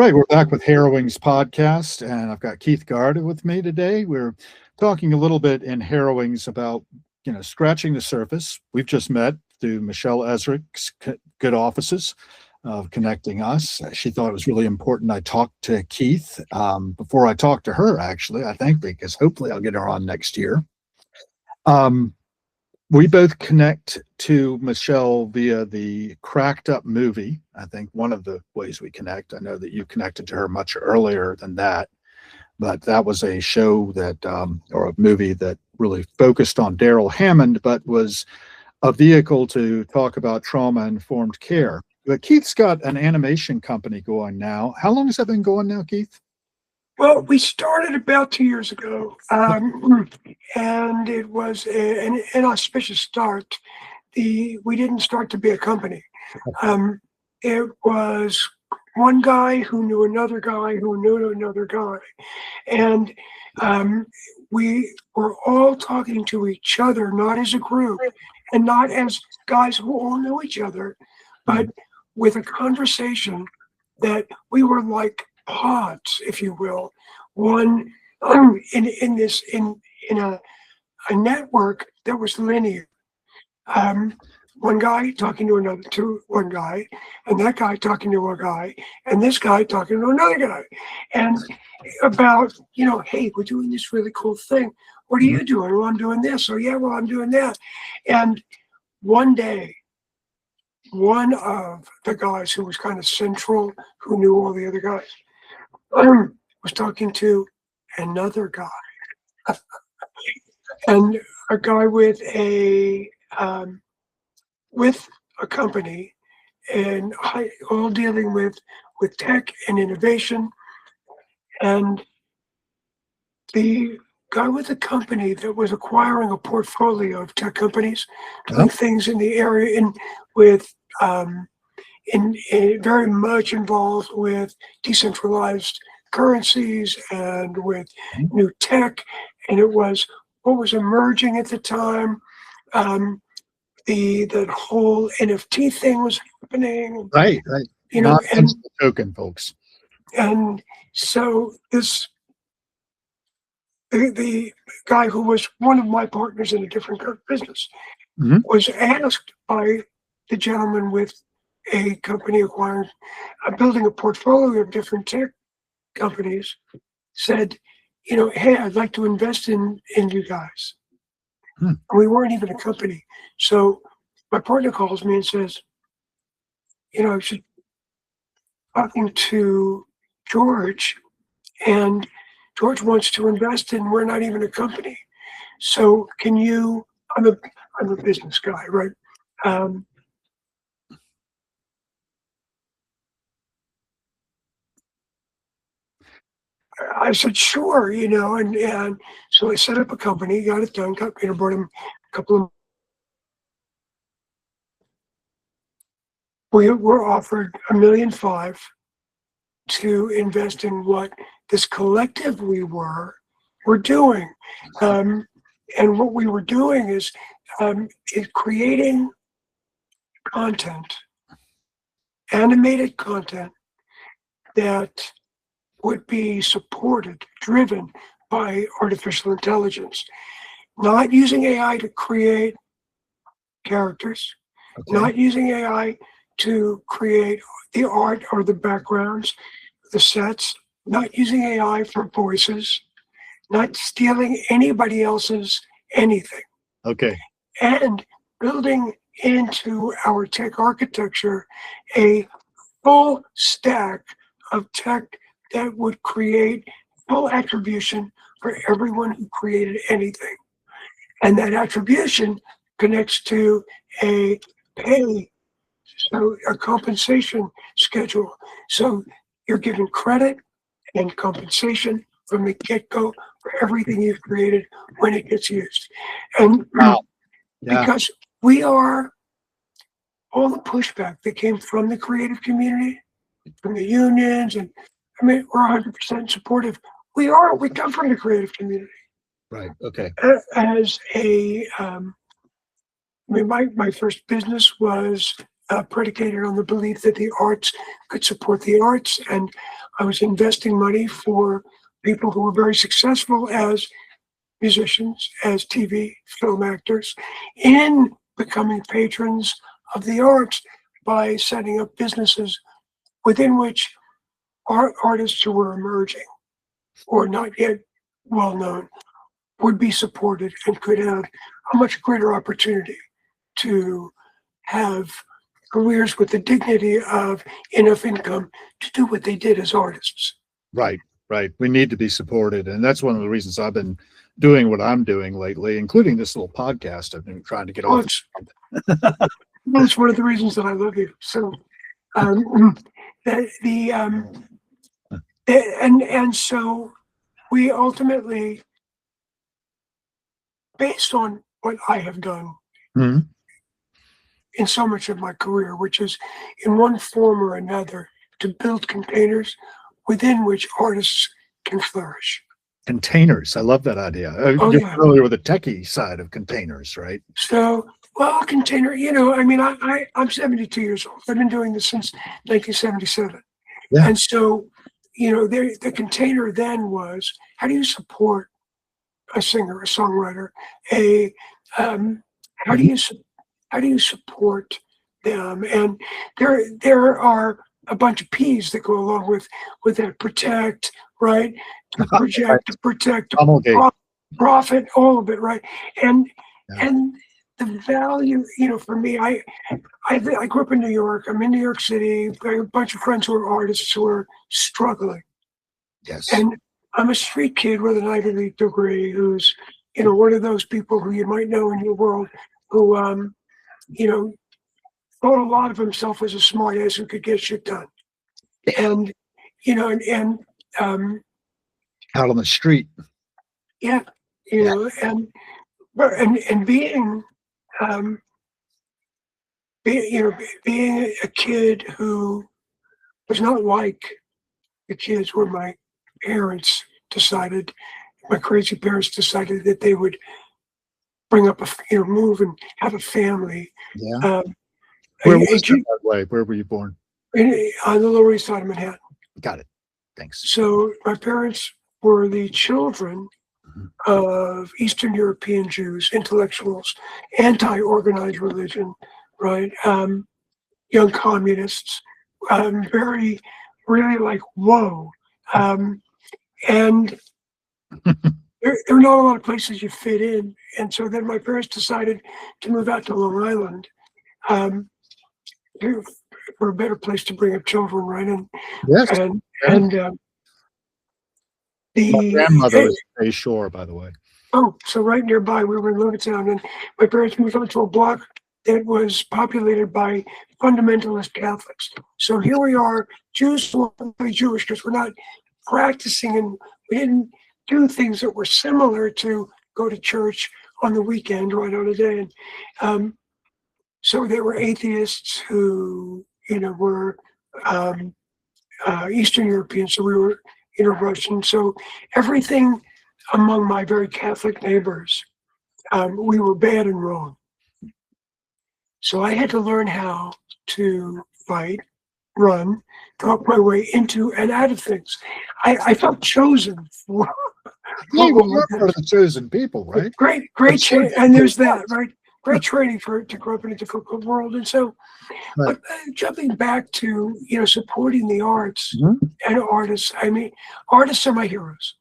right, we're back with Harrowings podcast, and I've got Keith Garde with me today. We're talking a little bit in Harrowings about, scratching the surface. We've just met through Michelle Ezrick's good offices of connecting us. She thought it was really important I talked to Keith before I talked to her, actually, I think, because hopefully I'll get her on next year. We both connect to Michelle via the Cracked Up movie. I think one of the ways we connect. I know that you connected to her much earlier than that, but that was a show that, or a movie that really focused on Daryl Hammond, but was a vehicle to talk about trauma-informed care. But Keith's got an animation company going now. How long has that been going now, Keith? Well, we started about 2 years ago, and it was an inauspicious start. We didn't start to be a company. It was one guy who knew another guy who knew another guy. And we were all talking to each other, not as a group, and not as guys who all know each other, but with a conversation that we were like pods, if you will, one in a network that was linear. One guy talking to one guy, and that guy talking to a guy, and this guy talking to another guy, and about, hey, we're doing this really cool thing. What are you doing? Well, I'm doing this. Oh yeah, well, I'm doing that. And one day, one of the guys who was kind of central, who knew all the other guys, was talking to another guy, and a guy with a company, and all dealing with tech and innovation. And the guy with a company that was acquiring a portfolio of tech companies, doing things in the area, very much involved with decentralized currencies and with new tech. And it was what was emerging at the time. That whole NFT thing was happening. Right. Not and token, folks. And so the guy who was one of my partners in a different business was asked by the gentleman with a company building a portfolio of different tech companies, said, hey, I'd like to invest in you guys. And we weren't even a company. So my partner calls me and says, I should talking to George, and George wants to invest in, we're not even a company. So can you, I'm a business guy, right? I said, sure, and so I set up a company, got it done, brought him a couple of. We were offered $1.5 million to invest in what this collective we're doing. And what we were doing is creating content, animated content that would be driven by artificial intelligence, not using AI to create characters, not using AI to create the art or the backgrounds, the sets, not using AI for voices, not stealing anybody else's anything. Okay. And building into our tech architecture a full stack of tech that would create full attribution for everyone who created anything. And that attribution connects to a compensation schedule. So you're given credit and compensation from the get-go for everything you've created when it gets used. And because we are all the pushback that came from the creative community, from the unions, and we're 100% supportive. We come from the creative community. Right. Okay. As my first business was predicated on the belief that the arts could support the arts. And I was investing money for people who were very successful as musicians, as TV, film actors, in becoming patrons of the arts by setting up businesses within which artists who were emerging or not yet well known would be supported and could have a much greater opportunity to have careers with the dignity of enough income to do what they did as artists. Right, right. We need to be supported. And that's one of the reasons I've been doing what I'm doing lately, including this little podcast. I've been trying to get off. It's one of the reasons that I love you. So, and so we ultimately, based on what I have done Mm-hmm. in so much of my career, which is in one form or another to build containers within which artists can flourish. Containers. I love that idea. Oh, You're yeah. familiar with the techie side of containers, right? So, well, a container, I mean, I'm 72 years old. I've been doing this since 1977. Yeah. And so, the container then was, how do you support a singer, a songwriter, how do you support them? And there are a bunch of P's that go along with that: protect, right? To project, to protect, to profit, all of it, right? And the value, for me, I grew up in New York. I'm in New York City. I have a bunch of friends who are artists who are struggling. Yes. And I'm a street kid with an Ivy League degree who's, one of those people who you might know in your world who, thought a lot of himself as a smart ass who could get shit done. And, out on the street. yeah, and being, being a kid who was not like the kids where my crazy parents decided that they would bring up move and have a family. Yeah. Where was it that way? Where were you born? On the Lower East Side of Manhattan. Got it. Thanks. So my parents were the children of Eastern European Jews, intellectuals, anti-organized religion, right? Young communists, very, really like, whoa. And there are not a lot of places you fit in. And so then my parents decided to move out to Long Island for a better place to bring up children, right? And yes. My grandmother was Bay Shore, by the way. Oh, so right nearby, we were in Levittown, and my parents moved onto a block that was populated by fundamentalist Catholics. So here we are, Jews who are really Jewish because we're not practicing, and we didn't do things that were similar to go to church on the weekend, right on a day. And so there were atheists who, were Eastern European, so we were, Russian. So everything among my very Catholic neighbors, we were bad and wrong. So I had to learn how to fight, run, talk my way into and out of things. I felt chosen for. Yeah, we're part of the chosen people, right? Great, and there's that, right? Great training to grow up in a difficult world. And so, right. But jumping back to, supporting the arts and artists, I mean, artists are my heroes.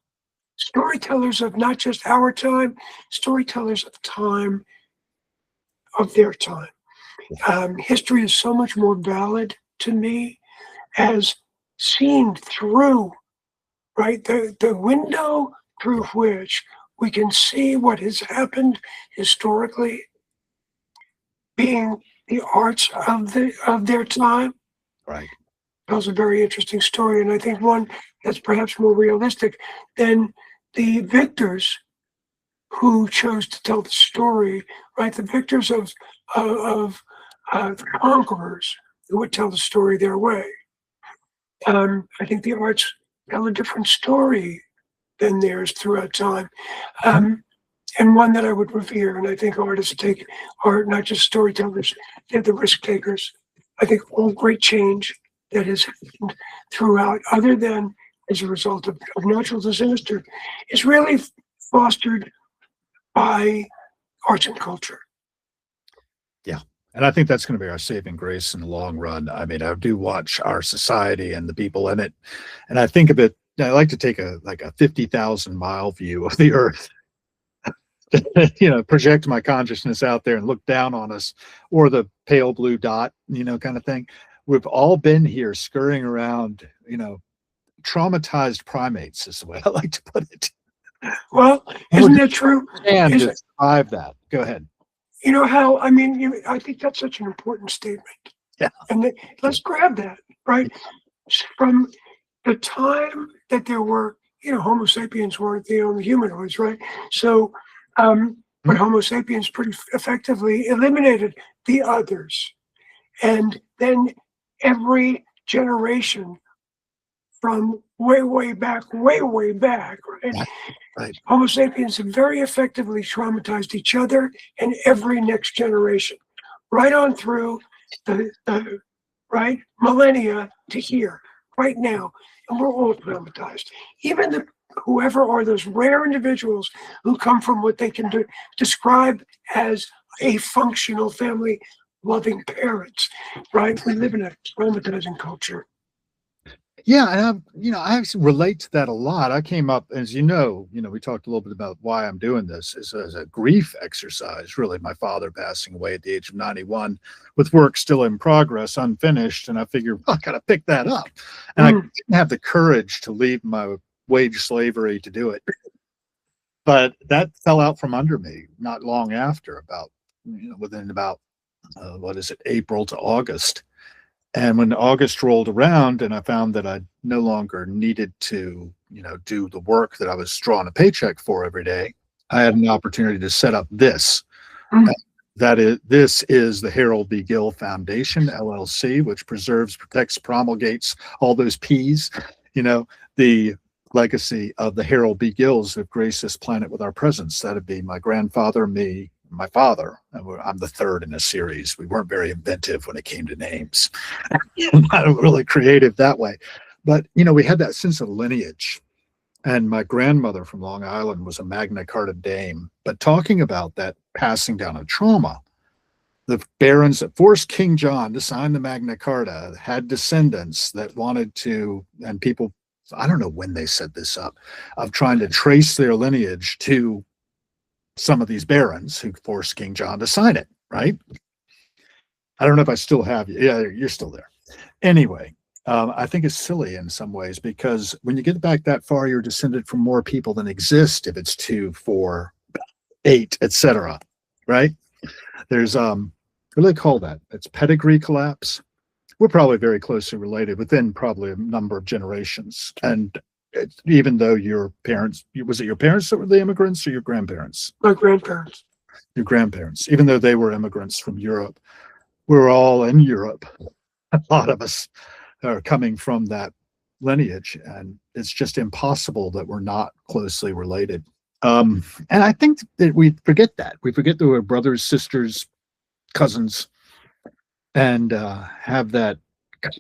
Storytellers of not just our time, storytellers of their time. History is so much more valid to me as seen through, right? The window through which we can see what has happened historically, being the arts of their time. Right. Tells a very interesting story, and I think one that's perhaps more realistic than the victors who chose to tell the story, right? The victors of the conquerors who would tell the story their way. I think the arts tell a different story than theirs throughout time. And one that I would revere. And I think artists are not just storytellers, they're the risk takers. I think all great change that has happened throughout, other than as a result of natural disaster, is really fostered by arts and culture. Yeah. And I think that's going to be our saving grace in the long run. I mean, I do watch our society and the people in it, and I think of it. I like to take a 50,000 mile view of the earth, project my consciousness out there and look down on us, or the pale blue dot, kind of thing. We've all been here scurrying around, traumatized primates is the way I like to put it. Well, isn't that true? And Is to survive that. Go ahead. you know how, I mean, I think that's such an important statement. Yeah. And let's grab that, right? From the time that there were, Homo sapiens weren't the only humanoids, right? So, but Homo sapiens pretty effectively eliminated the others. And then every generation from way back, way back, right? Right. Homo sapiens have very effectively traumatized each other and every next generation, right on through the right millennia to here, right now, and we're all traumatized. Even whoever are those rare individuals who come from what they can describe as a functional family, loving parents, right? We live in a traumatizing culture. Yeah, and I relate to that a lot. I came up, as we talked a little bit about why I'm doing this is as a grief exercise. Really, my father passing away at the age of 91, with work still in progress, unfinished, and I figured, well, I got to pick that up. And I didn't have the courage to leave my wage slavery to do it, but that fell out from under me not long after. Within about April to August. And when August rolled around and I found that I no longer needed to, do the work that I was drawing a paycheck for every day, I had an opportunity to set up this. This is the Harold B. Gill Foundation, LLC, which preserves, protects, promulgates all those P's, the legacy of the Harold B. Gills that grace this planet with our presence. That'd be my grandfather, me, my father. I'm the third in a series. We weren't very inventive when it came to names. Not really creative that way. But, we had that sense of lineage. And my grandmother from Long Island was a Magna Carta dame. But talking about that passing down of trauma, the barons that forced King John to sign the Magna Carta had descendants that wanted to, and people, I don't know when they set this up, of trying to trace their lineage to some of these barons who forced King John to sign it, right? I don't know if I still have you. Yeah, you're still there. Anyway, I think it's silly in some ways because when you get back that far, you're descended from more people than exist if it's 2, 4, 8, etc. Right? There's what do they call that? It's pedigree collapse. We're probably very closely related within probably a number of generations. And even though your parents, was it your parents that were the immigrants or your grandparents? My grandparents. Your grandparents, even though they were immigrants from Europe, we're all in Europe. A lot of us are coming from that lineage, and it's just impossible that we're not closely related. And I think that we forget that. We forget that we're brothers, sisters, cousins, and have that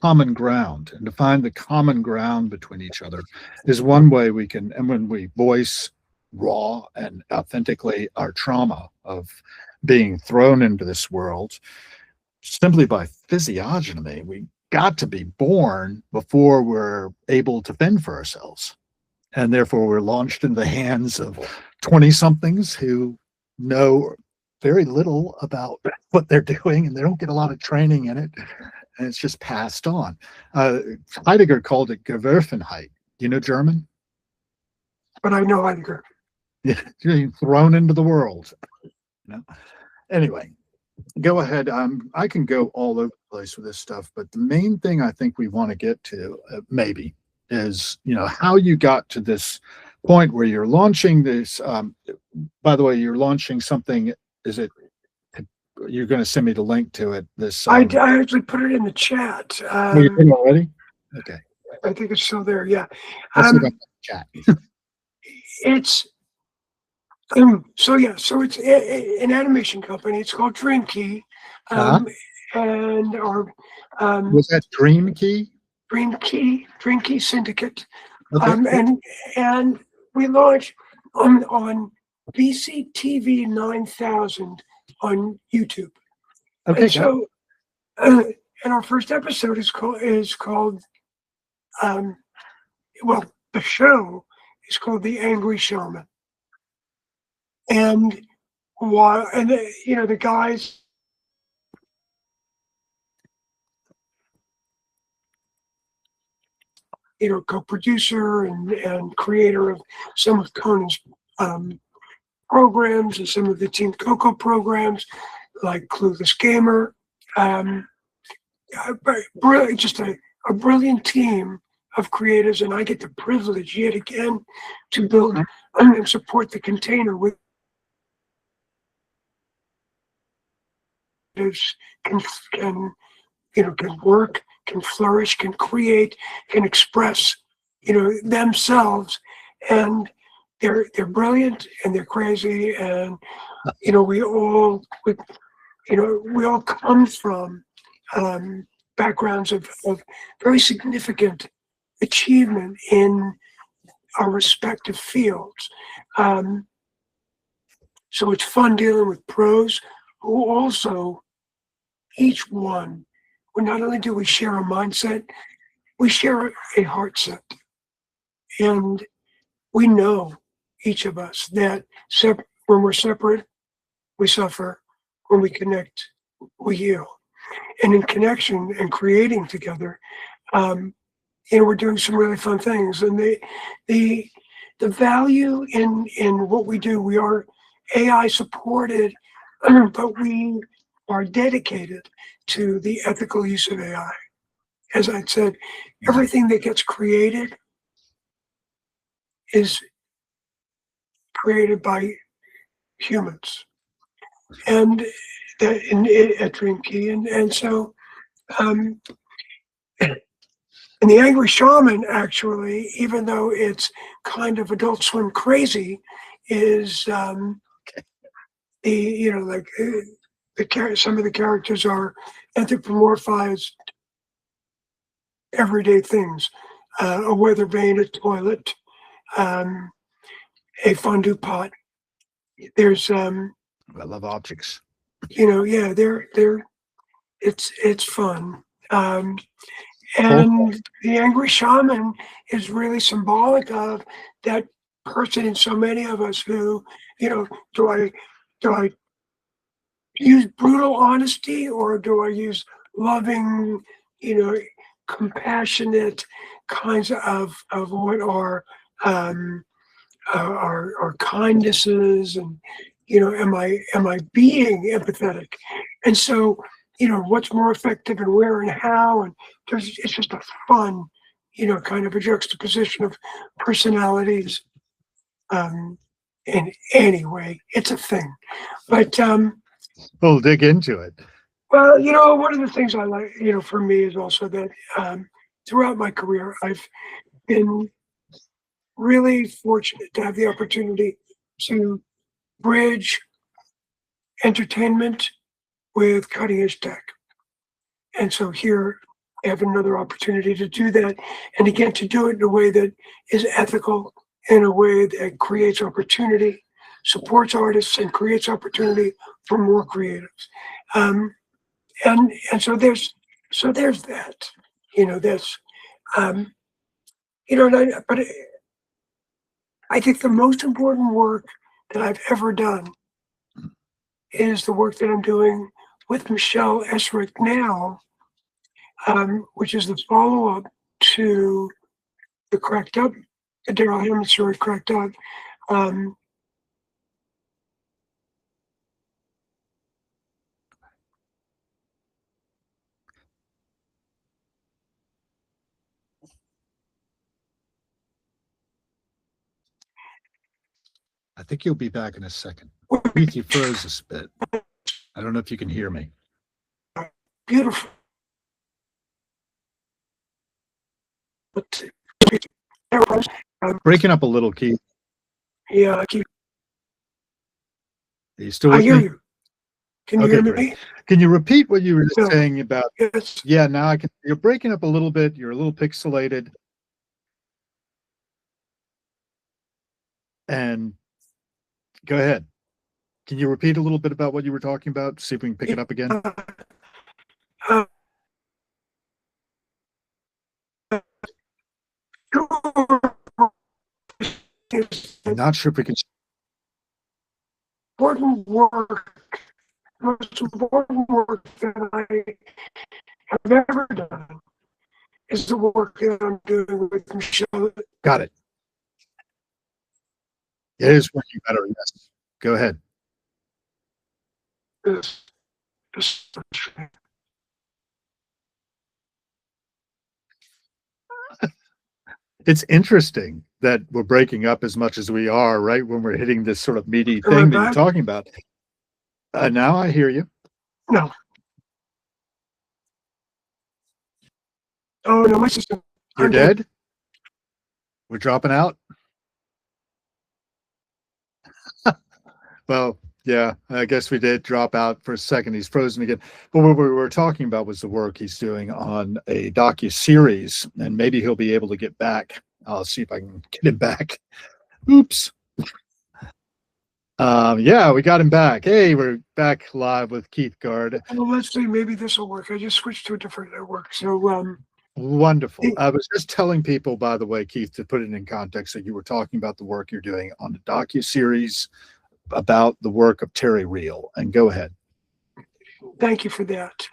common ground. And to find the common ground between each other is one way we can, and when we voice raw and authentically our trauma of being thrown into this world simply by physiognomy, we got to be born before we're able to fend for ourselves. And therefore we're launched into the hands of 20 somethings who know very little about what they're doing, and they don't get a lot of training in it, and it's just passed on. Heidegger called it Geworfenheit. Do you know German? But I know Heidegger. Yeah, thrown into the world. Anyway, go ahead. I can go all over the place with this stuff, but the main thing I think we want to get to maybe is how you got to this point where you're launching this. By the way, you're launching something. Is it? You're going to send me the link to it. This I actually put it in the chat. you did already? Okay. I think it's still there. Yeah. Let's look at the chat. It's so it's an animation company. It's called Dream Key. and our Was that Dream Key? Dream Key Syndicate. Okay. And we launched on BCTV 9000 on YouTube. Okay. And so, and our first episode is called well, the show is called The Angry Shaman. And while the guys, co-producer and creator of some of Conan's programs and some of the Team Coco programs, like Clueless Gamer. Just a brilliant team of creators, and I get the privilege yet again to build and support the container with can work, can flourish, can create, can express, themselves, and they're brilliant and they're crazy, and we all come from backgrounds of very significant achievement in our respective fields. So it's fun dealing with pros who also, each one, well, not only do we share a mindset, we share a heart set. And we know, each of us, that when we're separate, we suffer. When we connect, we heal. And in connection and creating together, we're doing some really fun things. And the value in what we do, we are AI supported, but we are dedicated to the ethical use of AI. As I said, everything that gets created is created by humans, and at Dream Key, and so and the Angry Shaman, actually, even though it's kind of Adult Swim crazy, is some of the characters are anthropomorphized everyday things: a weather vane, a toilet, a fondue pot. There's I love objects. It's fun. And the Angry Shaman is really symbolic of that person in so many of us who, do I use brutal honesty, or do I use loving, compassionate kinds of what are our kindnesses, and am I being empathetic? And so, what's more effective and where and how, and it's just a fun, kind of a juxtaposition of personalities. In any way, it's a thing. But we'll dig into it. well, one of the things I like, for me, is also that throughout my career, I've been really fortunate to have the opportunity to bridge entertainment with cutting edge tech. And so here I have another opportunity to do that. And again, to do it in a way that is ethical, in a way that creates opportunity, supports artists, and creates opportunity for more creatives. And so there's that, that's, but I think the most important work that I've ever done is the work that I'm doing with Michelle Esrick now, which is the follow-up to the Cracked Up, the Daryl Hammond story, Cracked Up. I think you'll be back in a second. Keith, you froze a bit. I don't know if you can hear me. Beautiful. Breaking up a little, Keith. Yeah, Are you still with I hear me? you. Can you Okay, hear great. me? Can you repeat what you were No. saying about? Yes. Yeah, now I can. You're breaking up a little bit. You're a little pixelated. And go ahead. Can you repeat a little bit about what you were talking about? See if we can pick it up again. Uh, uh, is I'm the not sure if we can. important work, most important work that I have ever done is the work that I'm doing with Michelle. Got it. It is working better. Yes. Go ahead. This, this, It's interesting that we're breaking up as much as we are, right? When we're hitting this sort of meaty am I thing that you're back? talking about. Now I hear you. No. Oh no, my system. You're I'm dead. dead. We're dropping out. Well, yeah, I guess we did drop out for a second. He's frozen again. But what we were talking about was the work he's doing on a docu-series, and maybe he'll be able to get back. I'll see if I can get him back. Oops. Yeah, we got him back. Hey, we're back live with Keith Garde. Well, let's see. Maybe this will work. I just switched to a different network. So, Wonderful. I was just telling people, by the way, Keith, to put it in context, that you were talking about the work you're doing on the docu-series about the work of Terry Real. And go ahead. thank you for that.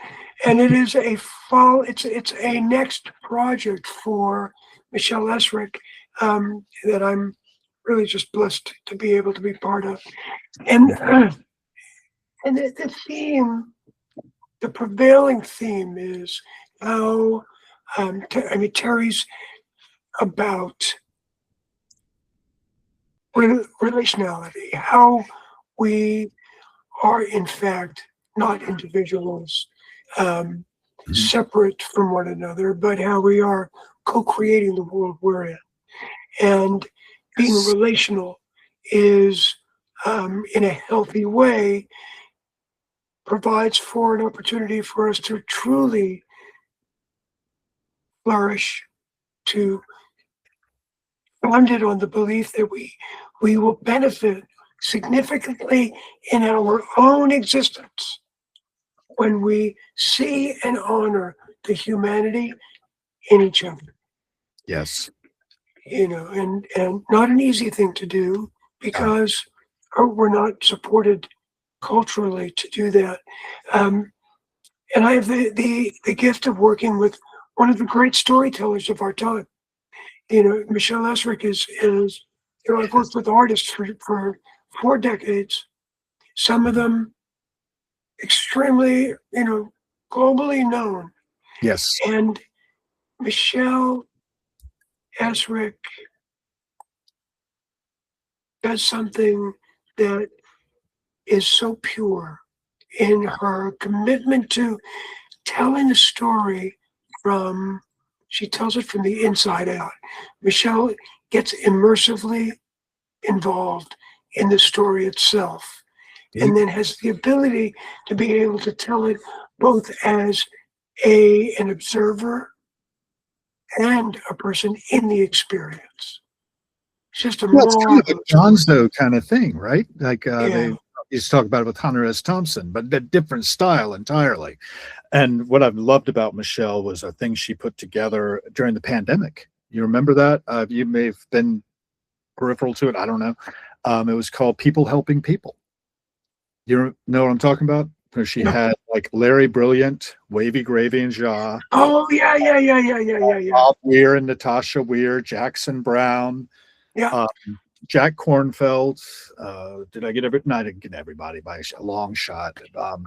And it is a fall. It's a next project for Michelle Esrick that I'm really just blessed to be able to be part of. And and the theme, the prevailing theme is how I mean Terry's about relationality, how we are in fact not individuals separate from one another, but how we are co-creating the world we're in. And being relational is, in a healthy way, provides for an opportunity for us to truly flourish, to founded on the belief that we will benefit significantly in our own existence when we see and honor the humanity in each other. Yes. You know, and not an easy thing to do because we're not supported culturally to do that. And I have the gift of working with one of the great storytellers of our time. You know, Michelle Esrick is you know, I've worked with artists for 4 decades, some of them extremely, you know, globally known. Yes. And Michelle Esrick does something that is so pure in her commitment to telling a story from, she tells it from the inside out. Michelle gets immersively involved in the story itself and then has the ability to be able to tell it both as an observer and a person in the experience. It's just a Well, it's kind of marvelous a Gonzo kind of thing, right? Like yeah. they used to talk about it with Hunter S. Thompson, but a different style entirely. And what I've loved about Michelle was a thing she put together during the pandemic. You remember that? You may have been peripheral to it. I don't know. It was called People Helping People. You know what I'm talking about? Where she No. had like Larry Brilliant, Wavy Gravy and Ja, Oh yeah. Bob Weir and Natasha Weir, Jackson Brown, Yeah. Jack Kornfeld. Did I get every? No, I didn't get everybody by a long shot.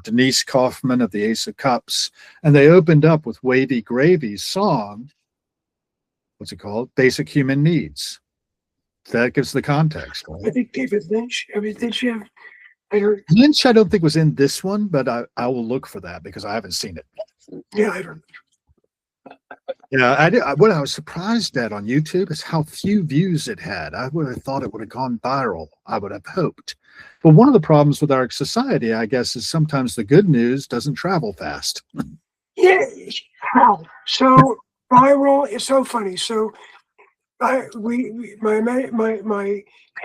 Denise Kaufman of the Ace of Cups, and they opened up with Wavy Gravy's song. What's it called? Basic Human Needs. That gives the context. I Right? think David Lynch. I mean, did you have? I heard. Lynch, I don't think was in this one, but I will look for that because I haven't seen it. Yeah, I don't. Yeah, what I was surprised at on YouTube is how few views it had. I would have thought it would have gone viral. I would have hoped. But one of the problems with our society, I guess, is sometimes the good news doesn't travel fast. Yeah, how? So viral is so funny. So my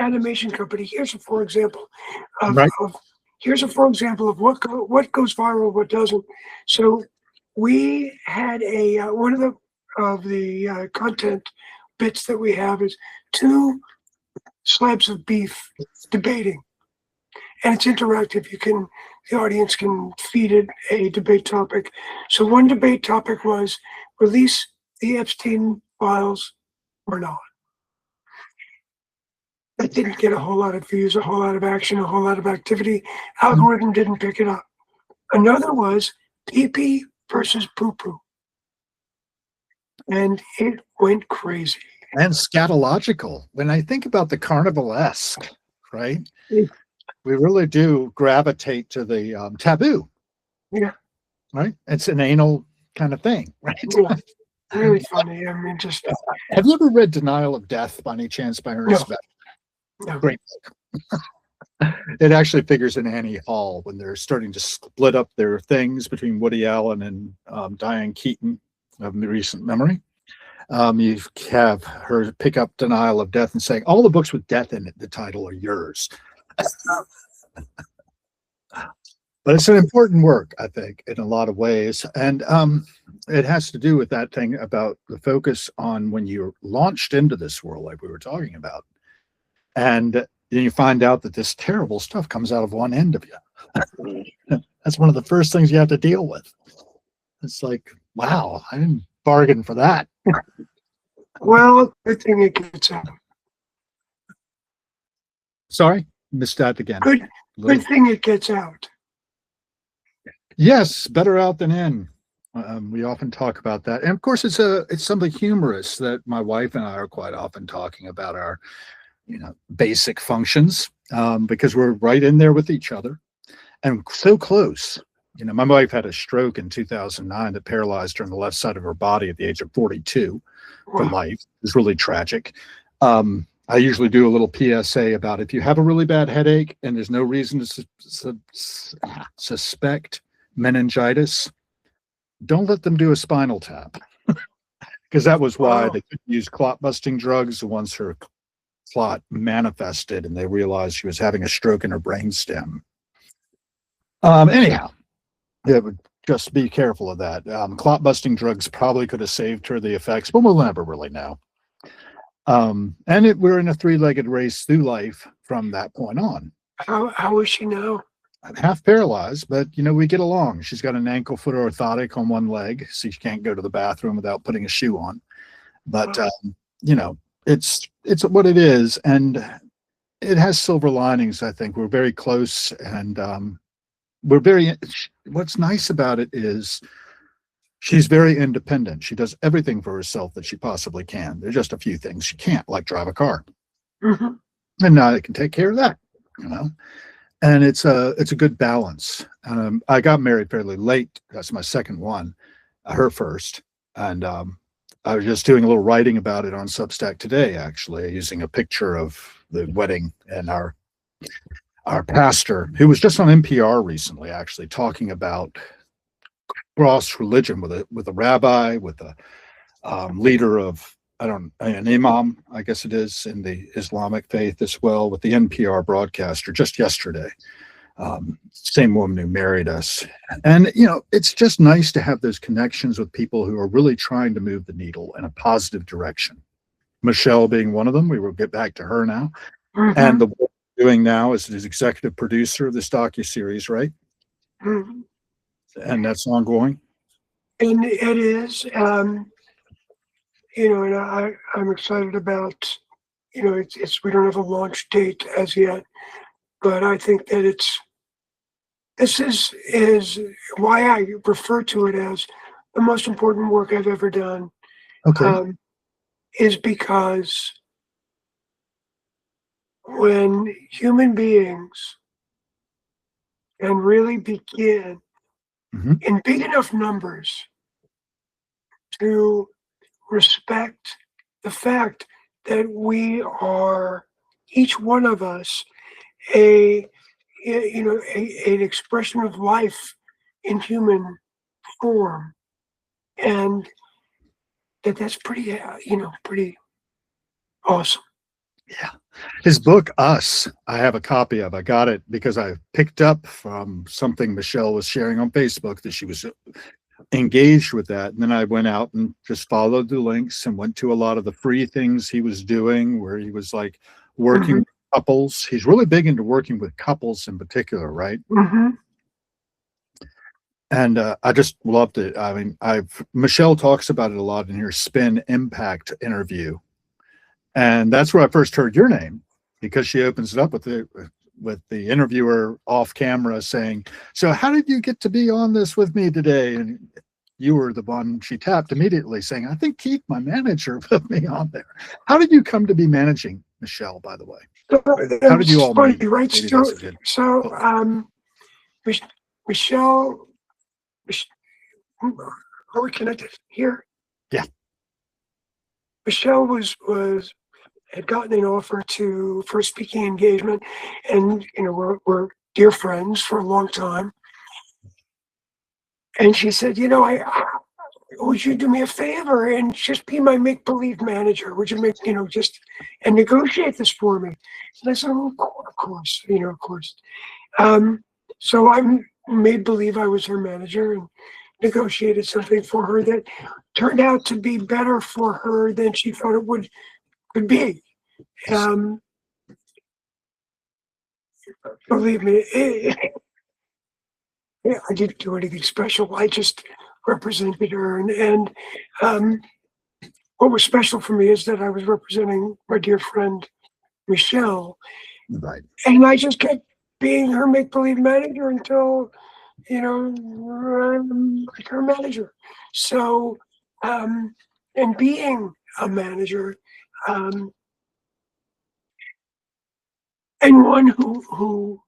animation company. Right. Of Here's a for example of what goes viral, what doesn't. So we had a one of the content bits that we have is two slabs of beef debating, and it's interactive. The audience can feed it a debate topic. So one debate topic was release the Epstein files or not. That didn't get a whole lot of views, a whole lot of action, a whole lot of activity. Algorithm didn't pick it up. Another was pee pee versus poo poo, and it went crazy. And scatological. When I think about the carnivalesque, right? Yeah, We really do gravitate to the taboo, yeah, right? It's an anal kind of thing, right? yeah. Really funny. I mean, just Have you ever read Denial of Death by any chance by no, Ernest Beck? no. Great book. It actually figures in Annie Hall when they're starting to split up their things between Woody Allen and Diane Keaton of recent memory. You have her pick up Denial of Death and saying, all the books with death in it, the title are yours. But it's an important work, I think, in a lot of ways. And it has to do with that thing about the focus on when you're launched into this world, like we were talking about. And then you find out that this terrible stuff comes out of one end of you. That's one of the first things you have to deal with. It's like, wow, I didn't bargain for that. Well, good thing it gets out. Sorry, missed that again. Good thing it gets out. Yes, better out than in. We often talk about that, and of course, it's something humorous that my wife and I are quite often talking about our, basic functions, because we're right in there with each other and so close. My wife had a stroke in 2009 that paralyzed her on the left side of her body at the age of 42 for Wow. life. It was really tragic. I usually do a little PSA about if you have a really bad headache and there's no reason to suspect meningitis, don't let them do a spinal tap, because that was why Wow. they couldn't use clot busting drugs once her clot manifested and they realized she was having a stroke in her brainstem. Anyhow, yeah, but just be careful of that. Clot busting drugs probably could have saved her the effects, but we'll never really know. We're in a three-legged race through life from that point on. How is she now? I'm half paralyzed, but we get along. She's got an ankle foot orthotic on one leg, so she can't go to the bathroom without putting a shoe on. But Wow. it's what it is, and it has silver linings. I think we're very close, and we're very. What's nice about it is she's very independent. She does everything for herself that she possibly can. There's just a few things she can't, like drive a car, Hmm. and now I can take care of that. And it's a good balance. I got married fairly late. That's my second one, her first, and I was just doing a little writing about it on Substack today, actually, using a picture of the wedding and our pastor, who was just on NPR recently, actually talking about cross religion with a rabbi, with a leader of an imam, I guess it is, in the Islamic faith as well, with the NPR broadcaster just yesterday. Same woman who married us. And, it's just nice to have those connections with people who are really trying to move the needle in a positive direction. Michelle being one of them. We will get back to her now. Hmm. And the work we're doing now is executive producer of this docuseries, right? Hmm. And that's ongoing. And it is, and I'm excited about, we don't have a launch date as yet, but I think that this is why I refer to it as the most important work I've ever done, Okay. is because when human beings can really begin Mhm. in big enough numbers to respect the fact that we are, each one of us, a an expression of life in human form, and that's pretty pretty awesome. Yeah. His book, Us, I have a copy of. I got it because I picked up from something Michelle was sharing on Facebook that she was engaged with that. And then I went out and just followed the links and went to a lot of the free things he was doing where he was like working Hmm. with couples. He's really big into working with couples in particular, right? Hmm. And I just loved it. I mean, Michelle talks about it a lot in her Spin Impact interview, and that's where I first heard your name because she opens it up with the interviewer off camera saying, "So how did you get to be on this with me today?" And you were the one she tapped immediately, saying, "I think Keith, my manager, put me on there." How did you come to be managing Michelle, by the way? So How did you it's all funny, meet? right? Maybe that's a good. So Oh, Mich- Michelle, Mich- are we connected here? yeah, Michelle was had gotten an offer for a speaking engagement, and we're dear friends for a long time. And she said, I would you do me a favor and just be my make believe manager? Would you make just and negotiate this for me? And I said, oh, of course, of course. Um, so I made believe I was her manager and negotiated something for her that turned out to be better for her than she thought it could be. Um, Believe me, I didn't do anything special. I just represented her, and um, what was special for me is that I was representing my dear friend Michelle, right. and I just kept being her make believe manager until like her manager. So, and being a manager, um, and one who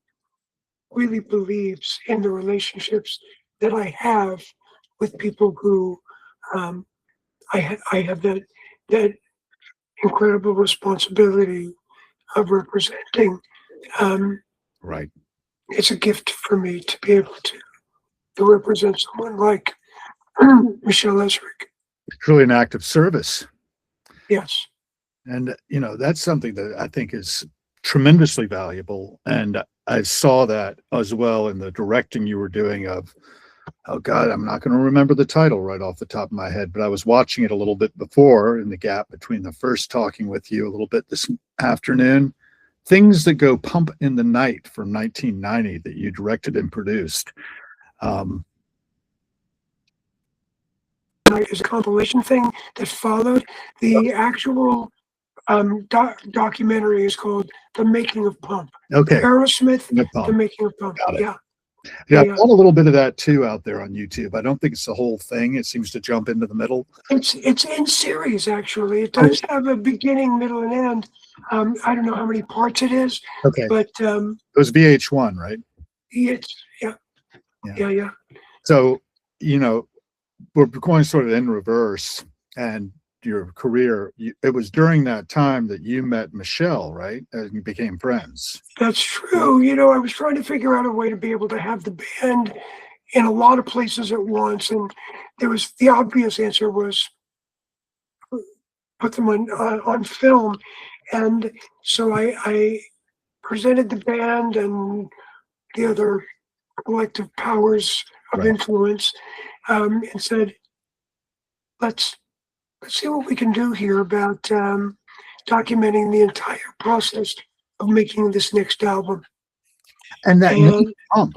really believes in the relationships that I have with people who um, I have that incredible responsibility of representing. Um, Right. it's a gift for me to be able to represent someone like Michelle Esrick. It's really an act of service. Yes, And, that's something that I think is tremendously valuable. And I saw that as well in the directing you were doing of, oh God, I'm not going to remember the title right off the top of my head, but I was watching it a little bit before in the gap between the first talking with you a little bit this afternoon. Things That Go Pump in the Night from 1990 that you directed and produced. Um, is a compilation thing that followed the actual documentary is called The Making of Pump. okay, Aerosmith, no The pump. Making of Pump. Got it. Yeah, Yeah, yeah, I yeah. found a little bit of that too out there on YouTube. I don't think it's the whole thing. It seems to jump into the middle. It's in series actually. It Oh, does have a beginning, middle, and end. I don't know how many parts it is, okay. but It was VH1, right? it's yeah, Yeah. yeah, yeah. So, you know, we're going sort of in reverse and your career. It was during that time that you met Michelle, right? And you became friends. That's true. I was trying to figure out a way to be able to have the band in a lot of places at once, and the obvious answer was put them on film, and so I presented the band and the other collective powers of Right. influence, and said, let's see what we can do here about documenting the entire process of making this next album. And that name, And Pump,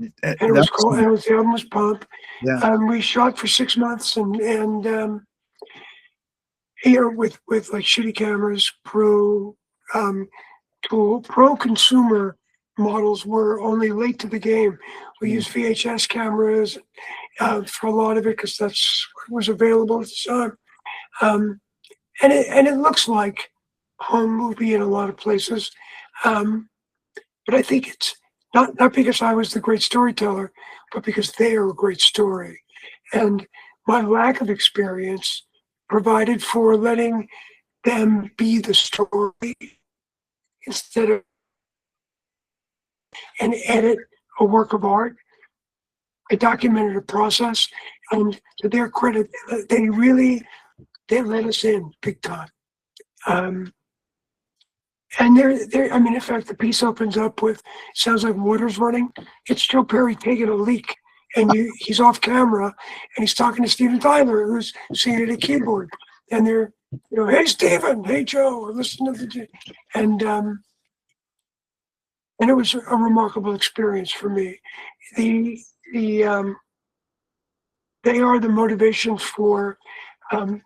it was that's, called, and the album was Pump. yeah, We shot for 6 months, and with like shitty cameras, um, pro consumer models were only late to the game. We used VHS cameras for a lot of it because that's what was available at the time. Um, and it looks like home movie in a lot of places. Um, but I think it's not because I was the great storyteller, but because they are a great story. And my lack of experience provided for letting them be the story instead of and edit a work of art. I documented a process, and to their credit, they let us in big time. And I mean, in fact, the piece opens up with sounds like water's running. It's Joe Perry taking a leak, and he's off camera, and he's talking to Steven Tyler, who's sitting at a keyboard, and they're, hey Steven, hey Joe, listen to and it was a remarkable experience for me. The they are the motivation for a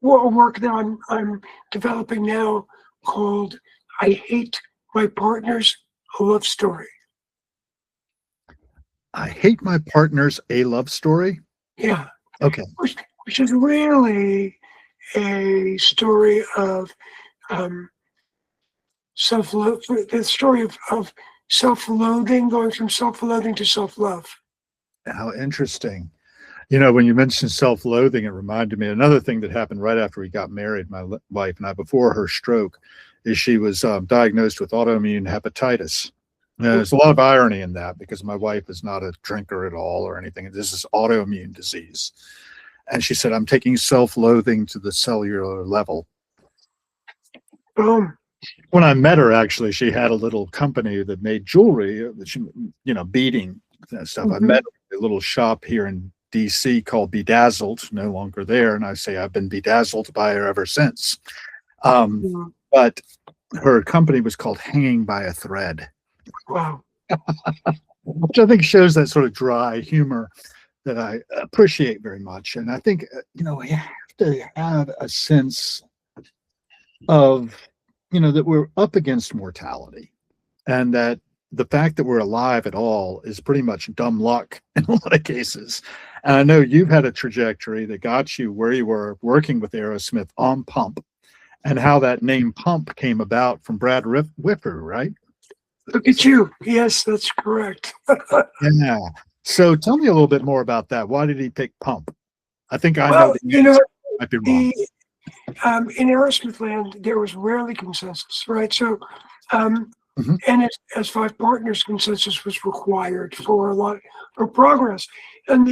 work that I'm developing now called "I Hate My Partner's a Love Story." I Hate My Partner's a Love Story. Yeah. Okay. Which is really a story of self-love, the story of self-loathing, going from self-loathing to self-love. How interesting. When you mentioned self-loathing, it reminded me another thing that happened right after we got married, my wife and I, before her stroke, is she was diagnosed with autoimmune hepatitis. There's a lot of irony in that because my wife is not a drinker at all or anything. This is autoimmune disease. And she said, I'm taking self-loathing to the cellular level. Boom. When I met her, actually, she had a little company that made jewelry, beading stuff. Mm-hmm. I met her at a little shop here in DC called Bedazzled, no longer there. And I say I've been bedazzled by her ever since. But her company was called Hanging by a Thread. Wow. Which I think shows that sort of dry humor that I appreciate very much. And I think, we have to have a sense of, that we're up against mortality, and that the fact that we're alive at all is pretty much dumb luck in a lot of cases. And I know you've had a trajectory that got you where you were working with Aerosmith on Pump, and how that name Pump came about from Brad Whipper, right? Look at you. Yes, that's correct. Yeah. So tell me a little bit more about that. Why did he pick Pump? I think I know that might be wrong. In Aerosmith land, there was rarely consensus, right? So, and as five partners, consensus was required for a lot of progress. And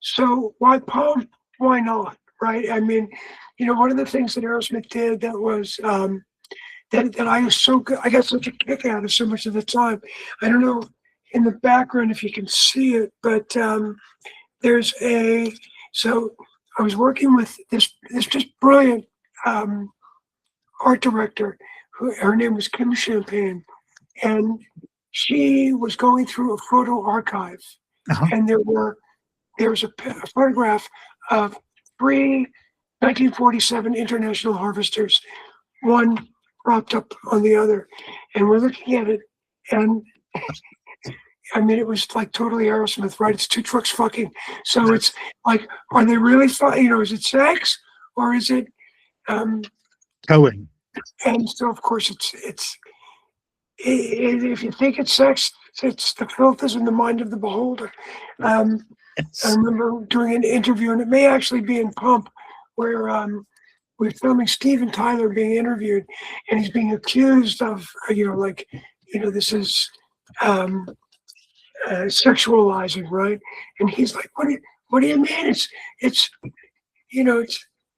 so why Pump? Why not, right? I mean, one of the things that Aerosmith did that was that I was so good, I got such a kick out of so much of the time. I don't know in the background if you can see it, but so I was working with this just brilliant art director. Her name was Kim Champagne, and she was going through a photo archive, and there was a photograph of 3 1947 International Harvesters, one propped up on the other, and we're looking at it, and I mean, it was like totally Aerosmith, right? It's two trucks fucking. So it's like, are they really is it sex or is it towing? And so, of course, it's if you think it's sex, it's the filth is in the mind of the beholder. I remember doing an interview, and it may actually be in Pump, where we're filming Steven Tyler being interviewed, and he's being accused of, this is sexualizing, right? And he's like, what do you mean? It's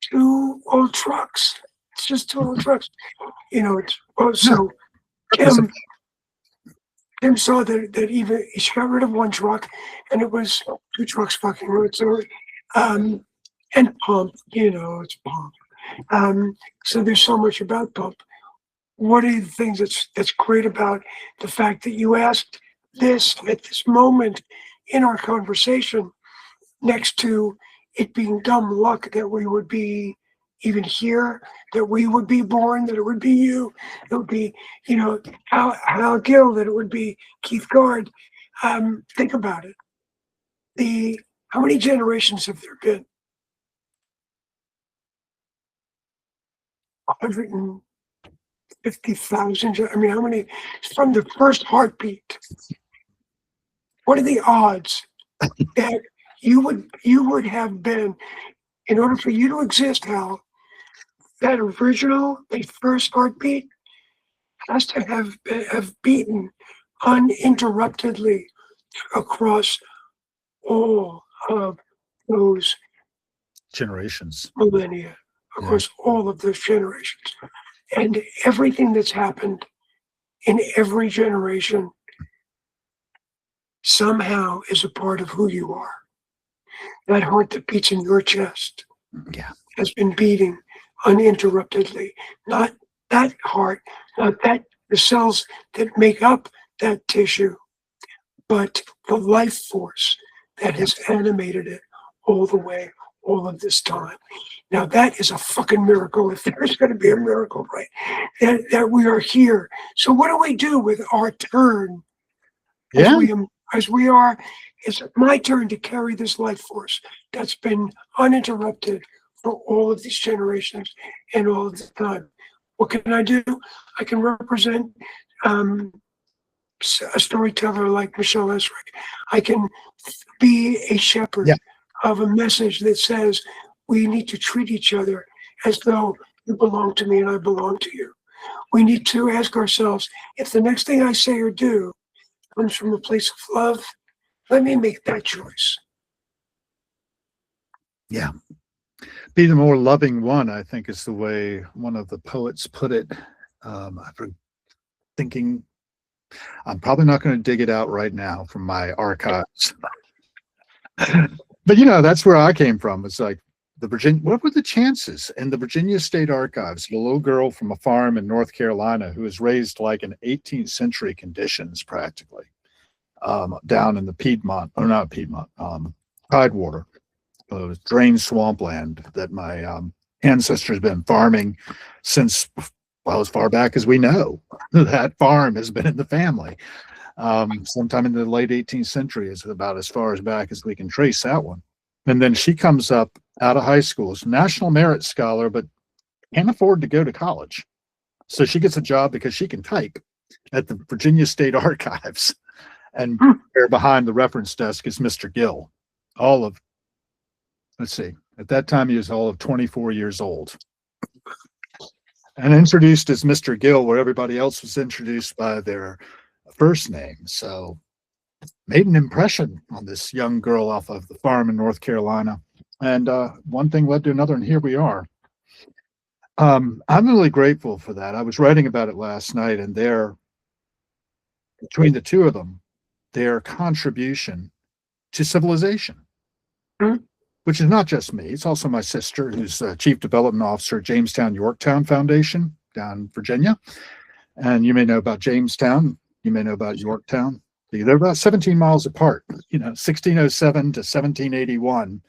two old trucks. It's just two old trucks. So Kim saw that even she got rid of one truck, and it was two trucks fucking road. So and Pump, it's Pump. So there's so much about Pump. One of the things that's great about the fact that you asked this at this moment in our conversation, next to it being dumb luck that we would be even here, that we would be born, that it would be you, it would be, Hal Gill, that it would be Keith Garde. Think about it. How many generations have there been? 150,000. I mean, how many from the first heartbeat? What are the odds that you would have been, in order for you to exist, Hal, that original, the first heartbeat has to have beaten uninterruptedly across all of those Generations. millennia, Yeah. across all of those generations. And everything that's happened in every generation somehow is a part of who you are. That heart that beats in your chest Yeah. has been beating uninterruptedly. Not that heart, not that the cells that make up that tissue, but the life force that has animated it all the way, all of this time. Now that is a fucking miracle. If there's going to be a miracle, right? That we are here. So what do we do with our turn as Yeah. we are? It's my turn to carry this life force that's been uninterrupted for all of these generations and all of the time. What can I do? I can represent a storyteller like Michelle Esrick. I can be a shepherd Yeah. of a message that says we need to treat each other as though you belong to me and I belong to you. We need to ask ourselves, if the next thing I say or do comes from a place of love, let me make that choice. Yeah. Be the more loving one, I think, is the way one of the poets put it. I'm thinking, I'm probably not going to dig it out right now from my archives. But that's where I came from. It's like what were the chances in the Virginia State Archives of a little girl from a farm in North Carolina who was raised like in 18th century conditions, practically, down in the Piedmont, or not Piedmont, Tidewater, drained swampland that my ancestors have been farming since, well, as far back as we know. That farm has been in the family. Sometime in the late 18th century is about as far as back as we can trace that one. And then she comes up out of high school, is a National Merit Scholar, but can't afford to go to college. So she gets a job because she can type at the Virginia State Archives. And there behind the reference desk is Mr. Gill. Let's see, at that time he was all of 24 years old. And introduced as Mr. Gill, where everybody else was introduced by their first name. So made an impression on this young girl off of the farm in North Carolina. And one thing led to another, and here we are. I'm really grateful for that. I was writing about it last night, and between the two of them, their contribution to civilization, which is not just me. It's also my sister, who's Chief Development Officer at Jamestown Yorktown Foundation down in Virginia. And you may know about Jamestown. You may know about Yorktown. They're about 17 miles apart, 1607 to 1781.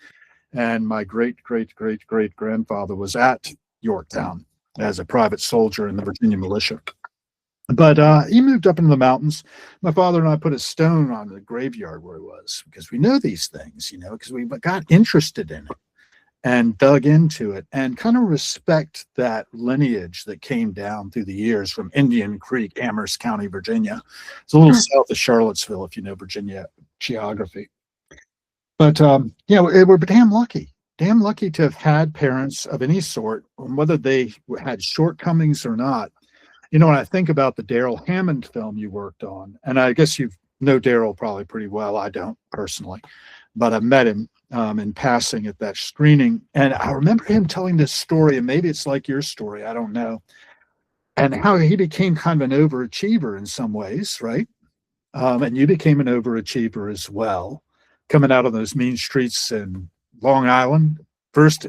And my great-great-great-great-grandfather was at Yorktown as a private soldier in the Virginia militia. But he moved up into the mountains. My father and I put a stone on the graveyard where he was because we know these things, because we got interested in it and dug into it and kind of respect that lineage that came down through the years from Indian Creek, Amherst County, Virginia. It's a little south of Charlottesville, if you know Virginia geography. But we're damn lucky to have had parents of any sort, whether they had shortcomings or not. When I think about the Daryl Hammond film you worked on, and I guess you know Daryl probably pretty well. I don't personally, but I met him in passing at that screening. And I remember him telling this story, and maybe it's like your story, I don't know, and how he became kind of an overachiever in some ways, right? And you became an overachiever as well, coming out on those mean streets in Long Island. First,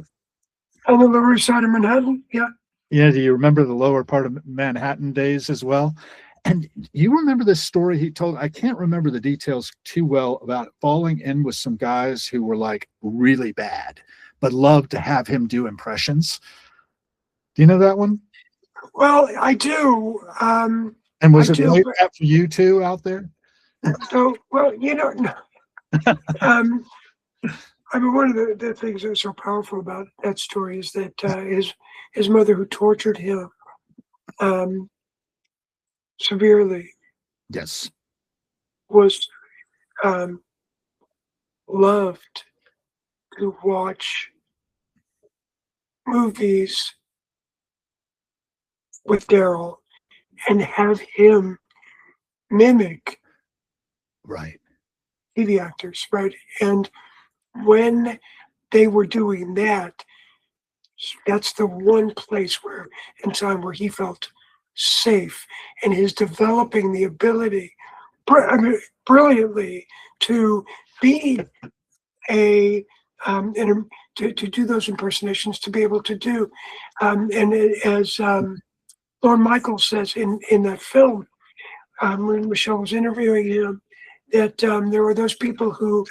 on the Lower East Side of Manhattan, yeah. Yeah, do you remember the lower part of Manhattan days as well? And you remember this story he told? I can't remember the details too well about falling in with some guys who were like really bad, but loved to have him do impressions. Do you know that one? Well, I do. And was it like that for you too out there? So, well, I mean, one of the things that's so powerful about that story is that his mother, who tortured him severely, yes, was loved to watch movies with Daryl and have him mimic Right. TV actors, right? And when they were doing that, that's the one place where in time where he felt safe and is developing the ability I mean, brilliantly to be a to do those impersonations, to be able to do and as Lorne Michaels says in that film when Michelle was interviewing him, that there were those people who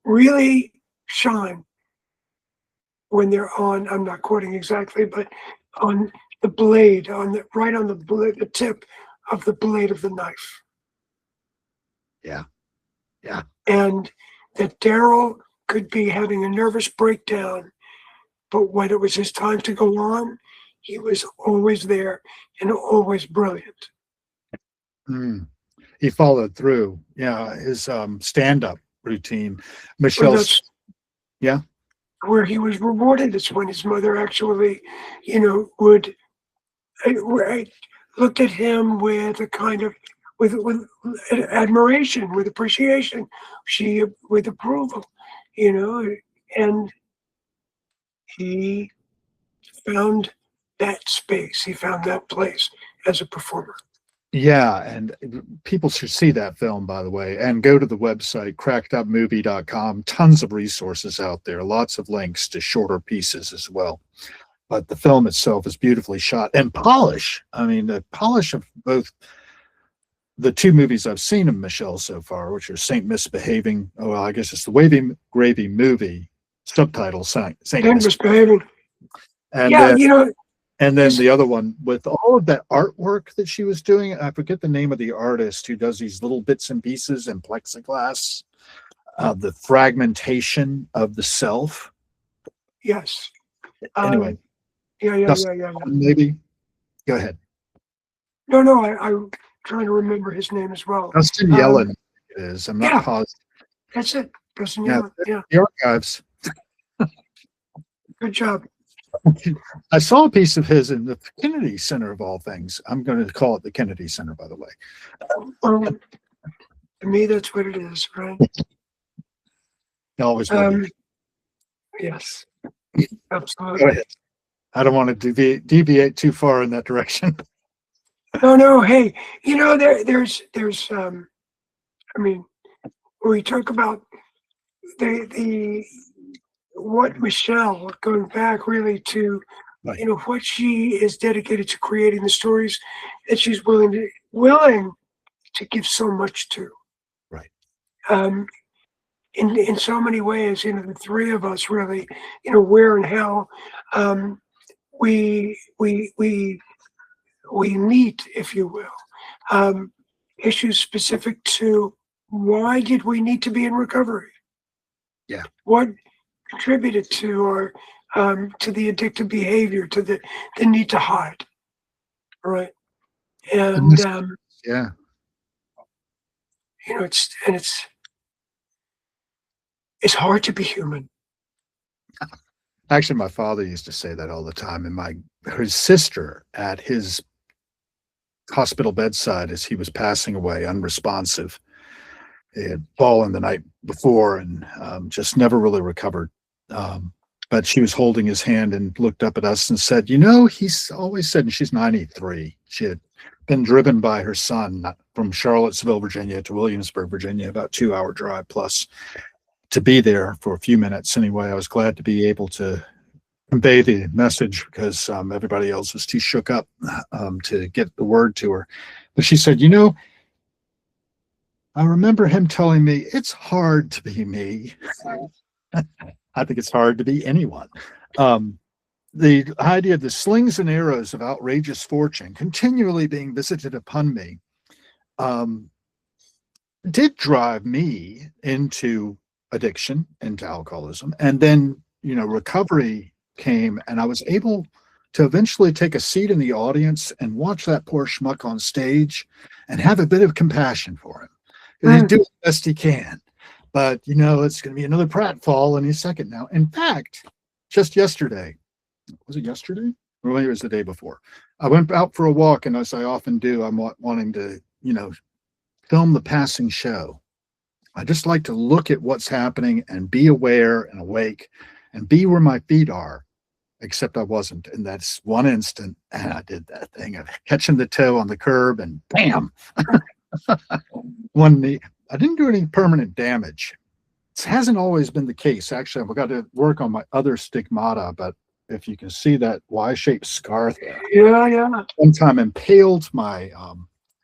really shine when they're on, I'm not quoting exactly, but on the blade, right on the tip of the blade of the knife. Yeah. Yeah. And that Daryl could be having a nervous breakdown, but when it was his time to go on, he was always there and always brilliant. Mm. He followed through. Yeah. His stand-up routine. Well, Michelle's, that's yeah. where he was rewarded. It's when his mother actually, would I looked at him with a kind of with admiration, with appreciation, she with approval, you know, and he found that space, he found that place as a performer. Yeah, and people should see that film, by the way, and go to the website, crackedupmovie.com. Tons of resources out there, lots of links to shorter pieces as well. But the film itself is beautifully shot and polish. I mean, the polish of both the two movies I've seen of Michelle so far, which are Saint Misbehaving. Oh, well, I guess it's the Wavy Gravy movie, subtitle Saint Misbehaving. And Yeah, then the other one with all of that artwork that she was doing. I forget the name of the artist who does these little bits and pieces in plexiglass, the fragmentation of the self. yes. Anyway, Yeah. maybe go ahead. No, I'm trying to remember his name as well. Dustin Yellen it is. I'm not positive. That's it. Dustin Yellen. Yeah. The archives. Good job. I saw a piece of his in the Kennedy Center of all things. I'm going to call it the Kennedy Center, by the way. To me, that's what it is, right? Always will be. Yes, Go absolutely. ahead. I don't want to deviate too far in that direction. No. Hey, there's I mean, we talk about the what Michelle, going back really to Right. what she is dedicated to, creating the stories that she's willing to give so much to. Right. In so many ways, the three of us really, where and how we meet, if you will, issues specific to why did we need to be in recovery? Yeah. What contributed to or to the addictive behavior, to the need to hide, right? And yeah, it's hard to be human. Actually, my father used to say that all the time, and his sister at his hospital bedside as he was passing away, unresponsive. He had fallen the night before and just never really recovered. But she was holding his hand and looked up at us and said, he's always said, and she's 93. She had been driven by her son from Charlottesville, Virginia to Williamsburg, Virginia, about 2-hour drive plus, to be there for a few minutes. Anyway, I was glad to be able to convey the message because everybody else was too shook up to get the word to her. But she said, I remember him telling me it's hard to be me. I think it's hard to be anyone. The idea of the slings and arrows of outrageous fortune continually being visited upon me did drive me into addiction, into alcoholism. And then, recovery came, and I was able to eventually take a seat in the audience and watch that poor schmuck on stage and have a bit of compassion for him. He's doing the best he can. But it's going to be another pratfall any second now. In fact, just yesterday, was it yesterday? Or maybe it was the day before. I went out for a walk, and as I often do, I'm wanting to, film the passing show. I just like to look at what's happening and be aware and awake and be where my feet are, except I wasn't. And that's one instant. And I did that thing of catching the toe on the curb and bam, one knee. I didn't do any permanent damage. It hasn't always been the case. Actually, I've got to work on my other stigmata, but if you can see that Y-shaped scar there. Yeah, yeah. One time impaled my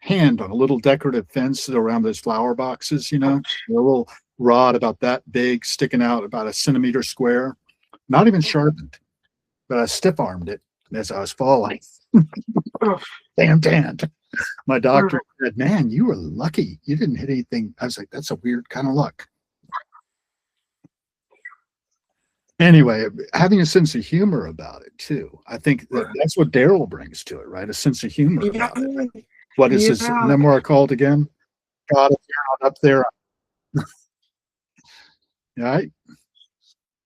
hand on a little decorative fence around those flower boxes, a little rod about that big sticking out about a centimeter square, not even sharpened, but I stiff armed it as I was falling. Damn tanned. My doctor said, man, you were lucky. You didn't hit anything. I was like, that's a weird kind of luck. Anyway, having a sense of humor about it too. I think that's what Daryl brings to it, right? A sense of humor about it. What is his memoir called again? God, if you're not up there. Right?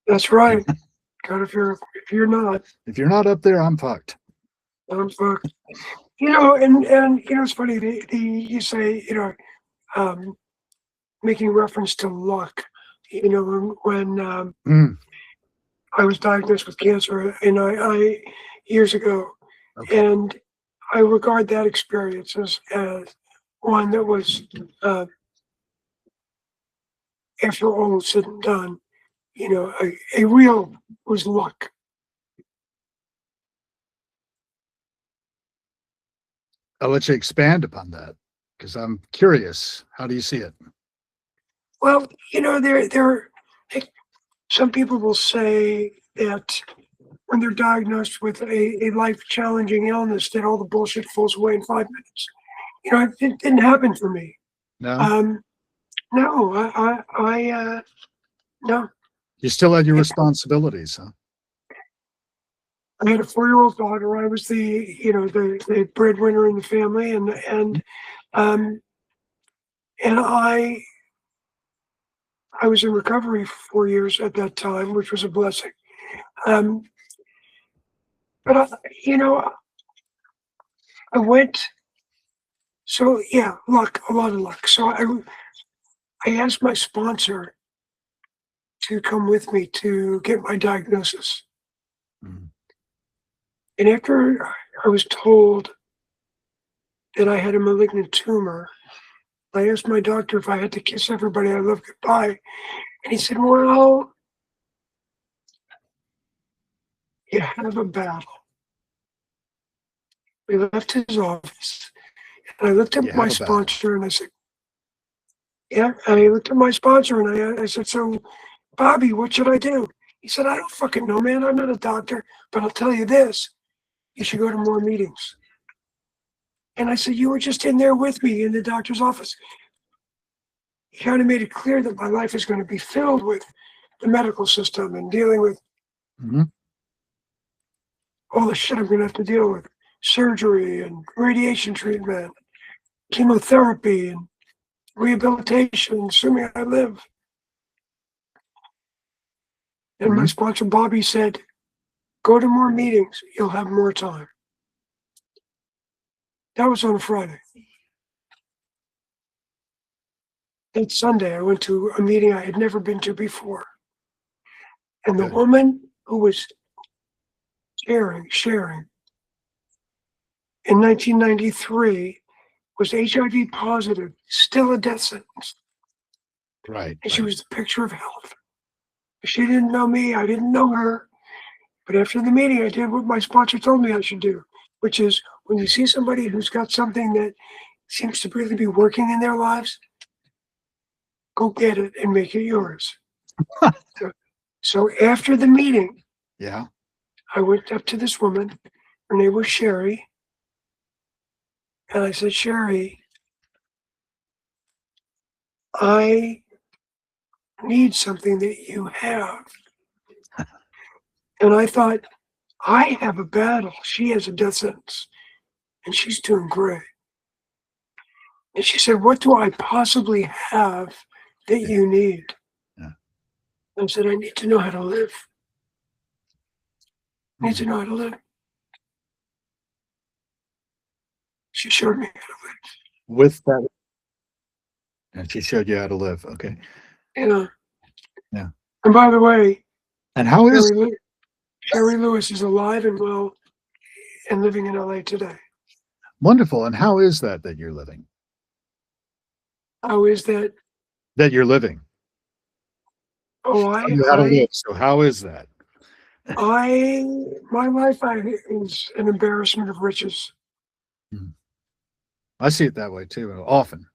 That's right. God, if you're not up there, I'm fucked. I'm fucked. And it's funny. You say making reference to luck. When I was diagnosed with cancer, and I years ago, and I regard that experience as one that was, after all is said and done, a real was luck. I'll let you expand upon that because I'm curious. How do you see it? Well, some people will say that when they're diagnosed with a life-challenging illness, that all the bullshit falls away in 5 minutes. It didn't happen for me. No. No, no. You still had your responsibilities, huh? I had a 4-year-old daughter. I was the breadwinner in the family, and I was in recovery for 4 years at that time, which was a blessing. But I went. So yeah, luck, a lot of luck. So I asked my sponsor to come with me to get my diagnosis. Mm. And after I was told that I had a malignant tumor, I asked my doctor if I had to kiss everybody I love goodbye. And he said, well, you have a battle. We left his office. And I looked at my sponsor and I said, yeah, I looked at my sponsor and I said, so Bobby, what should I do? He said, I don't fucking know, man. I'm not a doctor, but I'll tell you this. You should go to more meetings. And I said, you were just in there with me in the doctor's office. He kind of made it clear that my life is going to be filled with the medical system and dealing with all the shit I'm going to have to deal with. Surgery and radiation treatment, chemotherapy and rehabilitation, assuming I live. And my sponsor, Bobby, said, go to more meetings. You'll have more time. That was on a Friday. That Sunday, I went to a meeting I had never been to before. And the woman who was sharing in 1993 was HIV positive, still a death sentence. Right. And she was the picture of health. She didn't know me, I didn't know her. But after the meeting, I did what my sponsor told me I should do, which is when you see somebody who's got something that seems to really be working in their lives, go get it and make it yours. So after the meeting, I went up to this woman. Her name was Sherry. And I said, Sherry, I need something that you have. And I thought, I have a battle. She has a death sentence. And she's doing great. And she said, what do I possibly have that you need. Yeah. I said, I need to know how to live. I need to know how to live. She showed me how to live. With that, and she showed you how to live. Okay. Yeah. Yeah. And by the way, And how is Sherry Lewis is alive and well and living in LA today. wonderful? And how is that you're living? How is that? That you're living. Oh, Tell you how to live. So how is that? my life is an embarrassment of riches. I see it that way too. Often,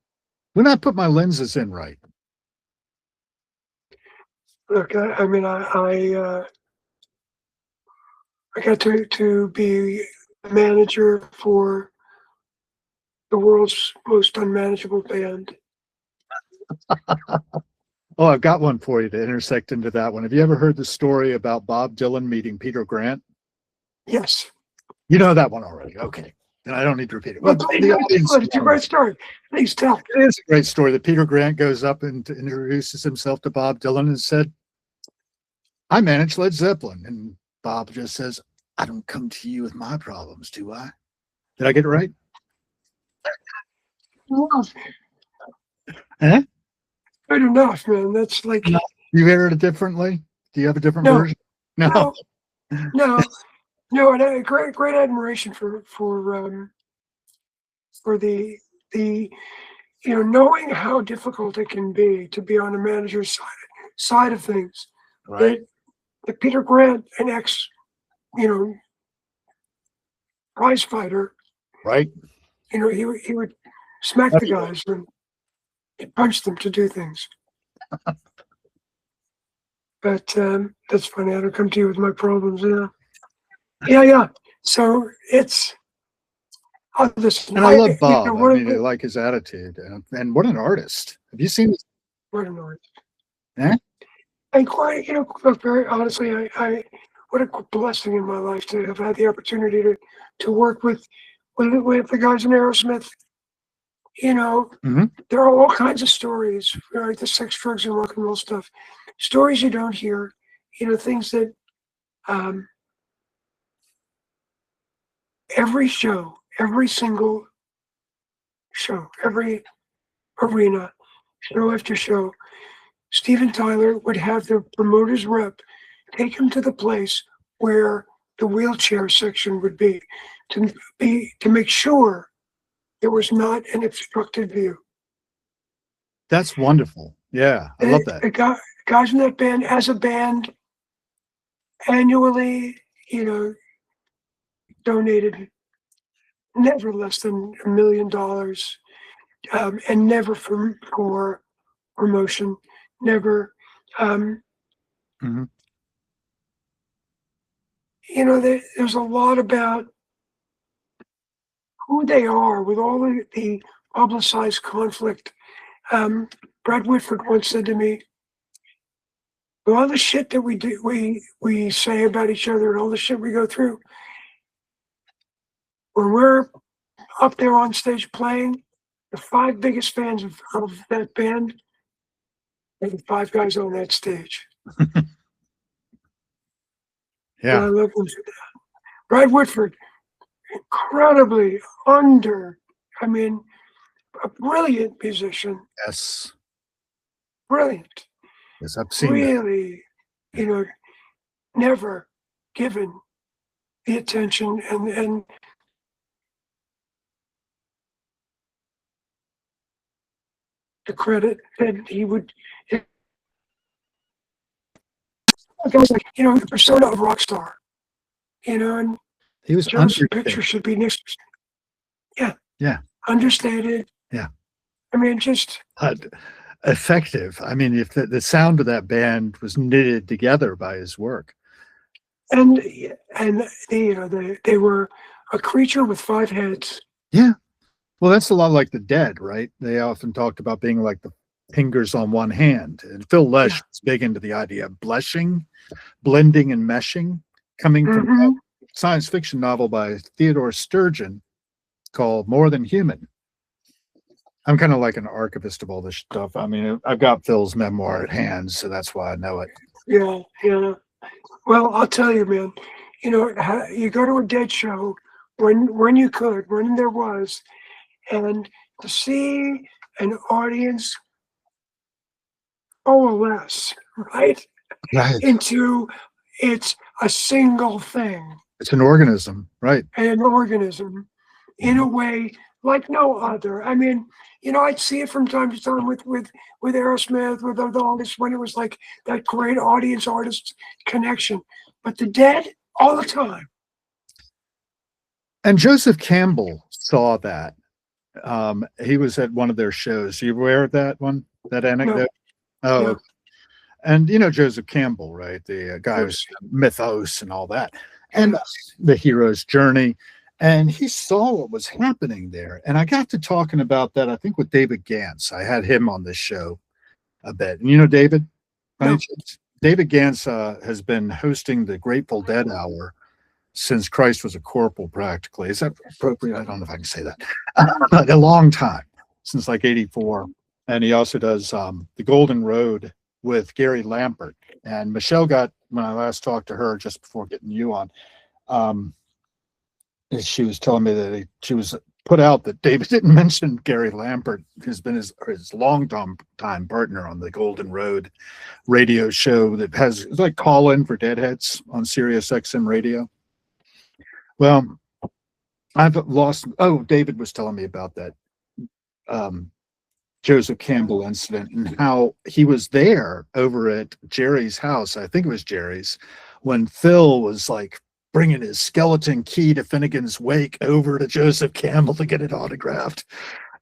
when I put my lenses in right. Look, I mean, I got to be a manager for the world's most unmanageable band. Oh, I've got one for you to intersect into that one. Have you ever heard the story about Bob Dylan meeting Peter Grant? Yes. You know that one already. Okay. Then I don't need to repeat it. Well, But the audience, it's a great story. Please tell. it is a great story that Peter Grant goes up and introduces himself to Bob Dylan and said, I manage Led Zeppelin. And Bob just says, I don't come to you with my problems, do I? Did I get it right? Huh? Good enough, man. That's like No. You hear it differently? Do you have a different No. version? No. No. And I great admiration for the knowing how difficult it can be to be on a manager's side of things. Right. That Peter Grant, an ex, prize fighter, Right. he would smack the guys and punch them to do things. But that's funny. I don't come to you with my problems. Yeah. So it's. Listen, And I love Bob. I mean, I I like his attitude. And what an artist. Have you seen this? what an artist. Eh? And quite, look, very honestly, I what a blessing in my life to have had the opportunity to work with the guys in Aerosmith. There are all kinds of stories, right? The sex, drugs, and rock and roll stuff. Stories you don't hear, things that every show, every single show, every arena, show after show, Steven Tyler would have the promoter's rep take him to the place where the wheelchair section would be to make sure there was not an obstructed view. That's wonderful. Yeah, I love that. The guys in that band, as a band, annually, donated never less than $1 million, and never for promotion, never. There's a lot about who they are with all the publicized conflict. Brad Whitford once said to me, with all the shit that we do, we say about each other and all the shit we go through, when we're up there on stage playing, the 5 biggest fans of that band are the 5 guys on that stage. Yeah. And I love them for that. Brad Whitford, incredibly a brilliant musician. Yes. Brilliant. Yes, I've seen really, never given the attention and the credit that he would. Guys like, the persona of rock star, and he was Joe's picture should be next. Yeah. Understated. Yeah. I mean, just effective. I mean, if the sound of that band was knitted together by his work. And they were a creature with 5 heads. Yeah. Well, that's a lot like the Dead, right? They often talked about being like the fingers on one hand. And Phil Lesh was big into the idea of blending and meshing, coming from a science fiction novel by Theodore Sturgeon called More Than Human. I'm kind of like an archivist of all this stuff. I mean, I've got Phil's memoir at hand, so that's why I know it. Yeah, yeah. Well, I'll tell you, man. You go to a Dead show when you could, when there was, and to see an audience coalesce, right, Right. into it's a single thing, It's an organism, right? an organism, in a Mhm. way like no other. I mean, I'd see it from time to time with Aerosmith, with all this when it was like that great audience artist connection. But the Dead, all the time. And Joseph Campbell saw that. He was at one of their shows. You aware of that one? That No, anecdote? Oh, no, and you know Joseph Campbell, right? The of guy who's course, mythos and all that, and yes. the hero's journey. And he saw what was happening there. And I got to talking about that, I think, with David Gantz. I had him on this show a bit. And you know, David, by any No, chance? David Gantz has been hosting the Grateful Dead Hour since Christ was a corporal, practically. Is that appropriate? I don't know if I can say that. But a long time, since like 84. And he also does the Golden Road with Gary Lampert. And Michelle got, when I last talked to her just before getting you on, um, she was telling me that she was put out that David didn't mention Gary Lampert, who's been his long time partner on the Golden Road radio show that has like call in for Deadheads on Sirius XM radio. Well, I've lost. Oh, David was telling me about that um, Joseph Campbell incident and how he was there over at Jerry's house. I think it was Jerry's when Phil was like bringing his skeleton key to Finnegan's Wake over to Joseph Campbell to get it autographed,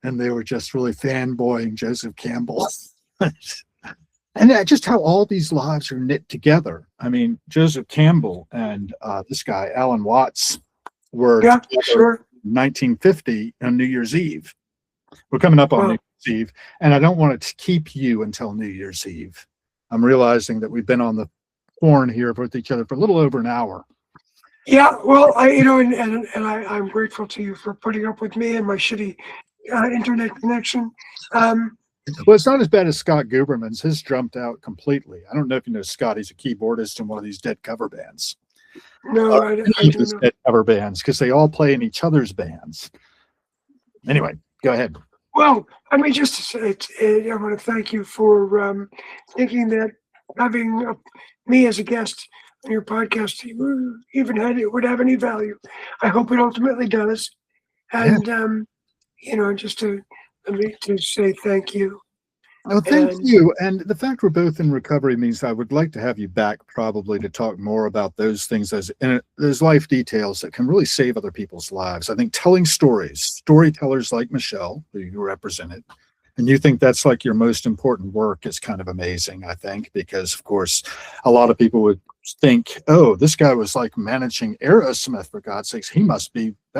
and they were just really fanboying Joseph Campbell. And just how all these lives are knit together. I mean, Joseph Campbell and this guy, Alan Watts, were yeah, together sure. in 1950 on New Year's Eve. We're coming up on New Well, Year's Eve, and I don't want to keep you until New Year's Eve. I'm realizing that we've been on the horn here with each other for a little over an hour. yeah, well, I'm grateful to you for putting up with me and my shitty internet connection. Um, Well, it's not as bad as Scott Guberman's. His jumped out completely. I don't know if you know Scott. He's a keyboardist in one of these Dead cover bands. no, Or I any of don't these know. Dead cover bands because they all play in each other's bands. Anyway, go ahead. Well, I mean, just to say, I want to thank you for thinking that having me as a guest on your podcast even had it would have any value. I hope it ultimately does. Yeah. And just to to say thank you. Oh, thank And you. And the fact we're both in recovery means I would like to have you back probably to talk more about those things as and those life details that can really save other people's lives. I think telling stories, storytellers like Michelle, who you represented, and you think that's like your most important work is kind of amazing, I think, because of course a lot of people would think, oh, this guy was like managing Aerosmith, for God's sakes. That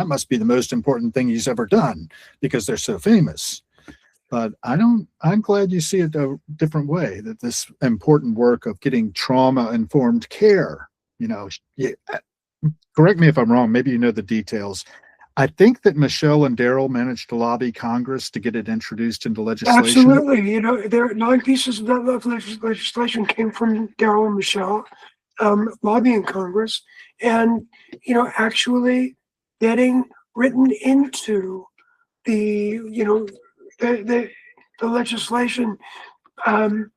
must be the most important thing he's ever done because they're so famous. But I'm glad you see it a different way, that this important work of getting trauma informed care, you know, correct me if I'm wrong, maybe you know the details. I think that Michelle and Daryl managed to lobby Congress to get it introduced into legislation. absolutely, there are 9 pieces of that legislation came from Daryl and Michelle lobbying Congress, and actually getting written into the the the, the legislation, um,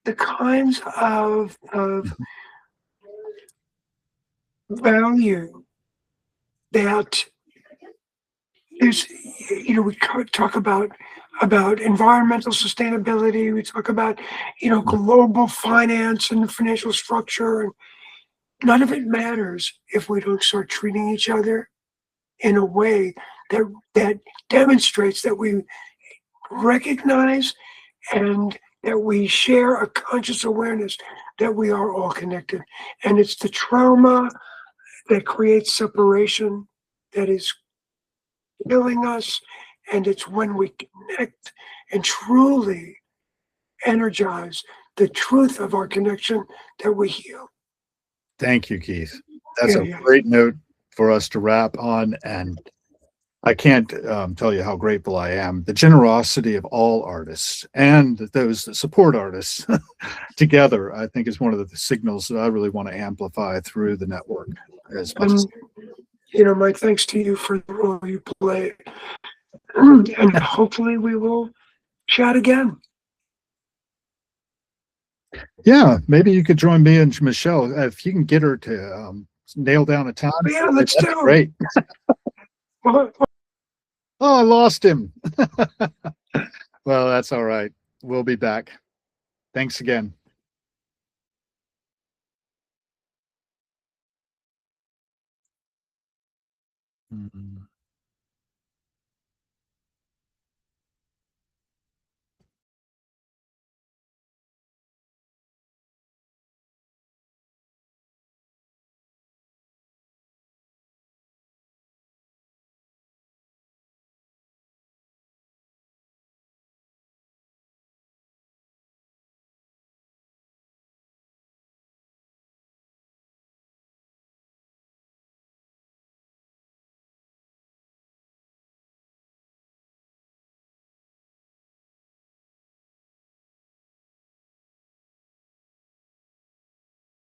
the kinds of value that is, we talk about environmental sustainability. We talk about global finance and the financial structure, and none of it matters if we don't start treating each other in a way that demonstrates that we recognize and that we share a conscious awareness that we are all connected. And it's the trauma that creates separation that is killing us. And it's when we connect and truly energize the truth of our connection that we heal. Thank you, Keith. That's Yeah, a yeah. great note for us to wrap on. And I can't tell you how grateful I am. The generosity of all artists and those that support artists together, I think, is one of the signals that I really want to amplify through the network as much as. And, you know, my thanks to you for the role you play. And hopefully we will chat again. Yeah, maybe you could join me and Michelle if you can get her to nail down a time. Yeah, let's That'd be do it. great. Well, Oh, I lost him. Well, that's all right. We'll be back. Thanks again. Mm-hmm.